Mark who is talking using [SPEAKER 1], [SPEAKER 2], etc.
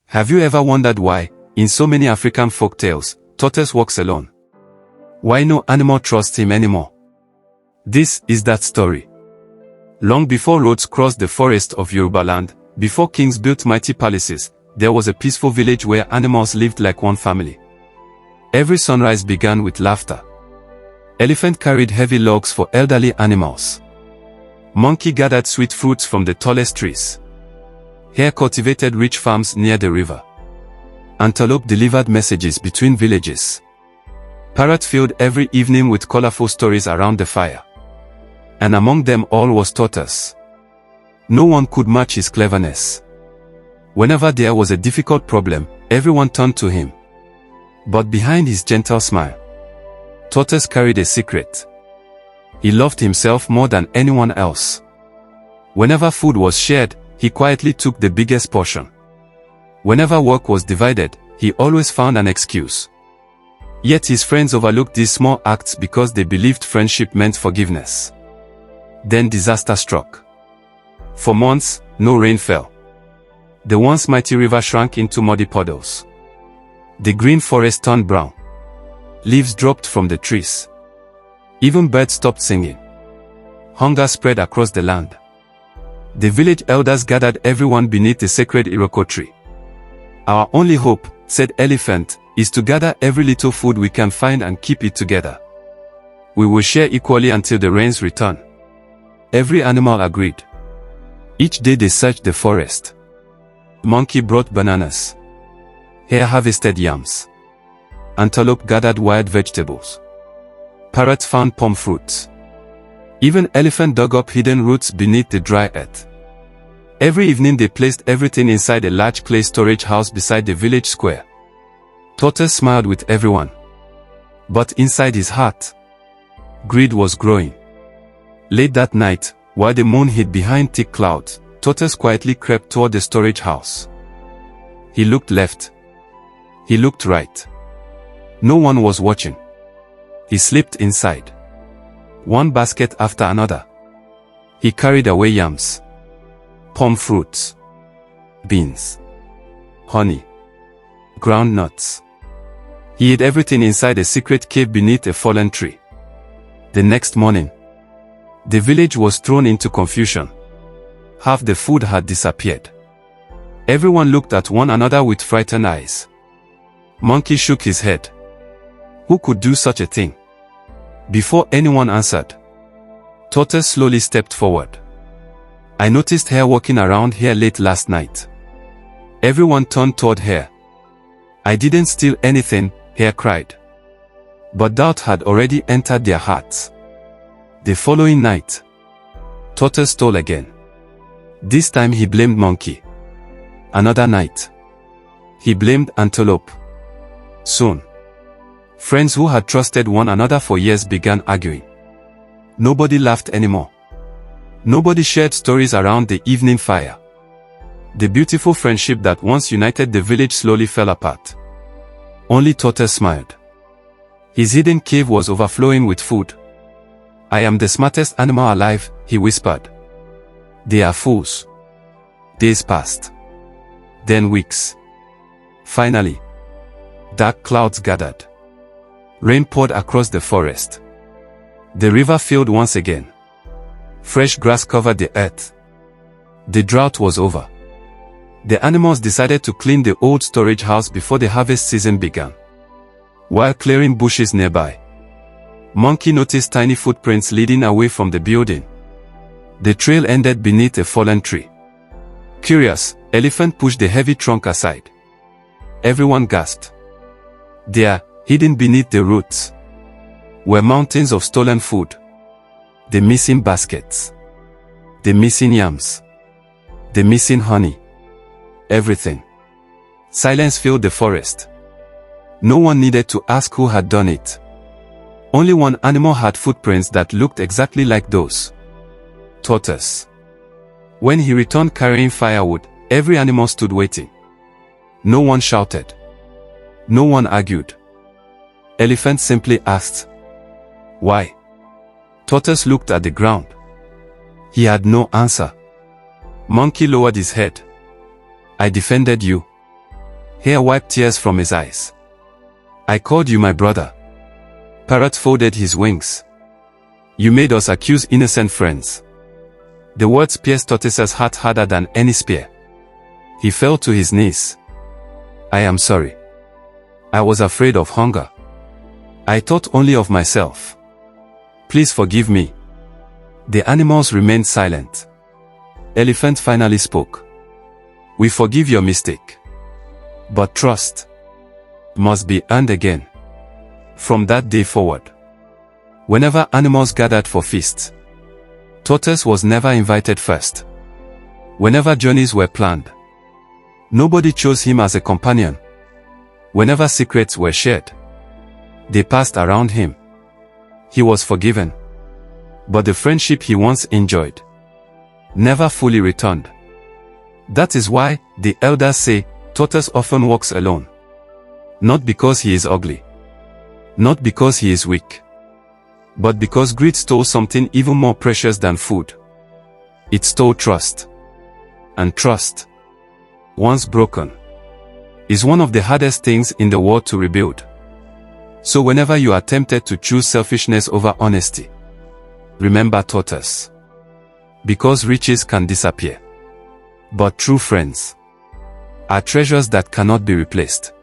[SPEAKER 1] Have you ever wondered why, in so many African folktales, Tortoise walks alone? Why no animal trusts him anymore? This is that story. Long before roads crossed the forest of Yoruba land, before kings built mighty palaces, there was a peaceful village where animals lived like one family. Every sunrise began with laughter. Elephant carried heavy logs for elderly animals. Monkey gathered sweet fruits from the tallest trees. Hare cultivated rich farms near the river. Antelope delivered messages between villages. Parrot filled every evening with colorful stories around the fire. And among them all was Tortoise. No one could match his cleverness. Whenever there was a difficult problem, everyone turned to him. But behind his gentle smile, Tortoise carried a secret. He loved himself more than anyone else. Whenever food was shared, he quietly took the biggest portion. Whenever work was divided, he always found an excuse. Yet his friends overlooked these small acts because they believed friendship meant forgiveness. Then disaster struck. For months, no rain fell. The once mighty river shrank into muddy puddles. The green forest turned brown. Leaves dropped from the trees. Even birds stopped singing. Hunger spread across the land. The village elders gathered everyone beneath the sacred iroko tree. Our only hope, said Elephant, is to gather every little food we can find and keep it together. We will share equally until the rains return. Every animal agreed. Each day they searched the forest. Monkey brought bananas. Hare harvested yams. Antelope gathered wild vegetables. Parrot found palm fruits. Even Elephant dug up hidden roots beneath the dry earth. Every evening they placed everything inside a large clay storage house beside the village square. Tortoise smiled with everyone. But inside his heart, greed was growing. Late that night, while the moon hid behind thick clouds, Tortoise quietly crept toward the storage house. He looked left. He looked right. No one was watching. He slipped inside. One basket after another. He carried away yams, palm fruits, beans, honey, ground nuts. He hid everything inside a secret cave beneath a fallen tree. The next morning, the village was thrown into confusion. Half the food had disappeared. Everyone looked at one another with frightened eyes. Monkey shook his head. Who could do such a thing? Before anyone answered, Tortoise slowly stepped forward. I noticed Hare walking around here late last night. Everyone turned toward Hare. I didn't steal anything, Hare cried. But doubt had already entered their hearts. The following night, Tortoise stole again. This time he blamed Monkey. Another night, he blamed Antelope. Soon, friends who had trusted one another for years began arguing. Nobody laughed anymore. Nobody shared stories around the evening fire. The beautiful friendship that once united the village slowly fell apart. Only Tortoise smiled. His hidden cave was overflowing with food. I am the smartest animal alive, he whispered. They are fools. Days passed. Then weeks. Finally, dark clouds gathered. Rain poured across the forest. The river filled once again. Fresh grass covered the earth. The drought was over. The animals decided to clean the old storage house before the harvest season began. While clearing bushes nearby, Monkey noticed tiny footprints leading away from the building. The trail ended beneath a fallen tree. Curious, Elephant pushed the heavy trunk aside. Everyone gasped. There, hidden beneath the roots, were mountains of stolen food. The missing baskets. The missing yams. The missing honey. Everything. Silence filled the forest. No one needed to ask who had done it. Only one animal had footprints that looked exactly like those. Tortoise. When he returned carrying firewood, every animal stood waiting. No one shouted. No one argued. Elephant simply asked, "Why?" Tortoise looked at the ground. He had no answer. Monkey lowered his head. "I defended you. Hare wiped tears from his eyes. I called you my brother. Parrot folded his wings. You made us accuse innocent friends. The words pierced Tortoise's heart harder than any spear. He fell to his knees. I am sorry. I was afraid of hunger. I thought only of myself. Please forgive me. The animals remained silent. Elephant finally spoke. We forgive your mistake. But trust must be earned again. From that day forward, whenever animals gathered for feasts, Tortoise was never invited first. Whenever journeys were planned, nobody chose him as a companion. Whenever secrets were shared, they passed around him. He was forgiven. But the friendship he once enjoyed never fully returned. That is why the elders say Tortoise often walks alone. Not because he is ugly. Not because he is weak. But because greed stole something even more precious than food. It stole trust. And trust, once broken, is one of the hardest things in the world to rebuild. So whenever you are tempted to choose selfishness over honesty, remember Tortoise. Because riches can disappear, but true friends are treasures that cannot be replaced.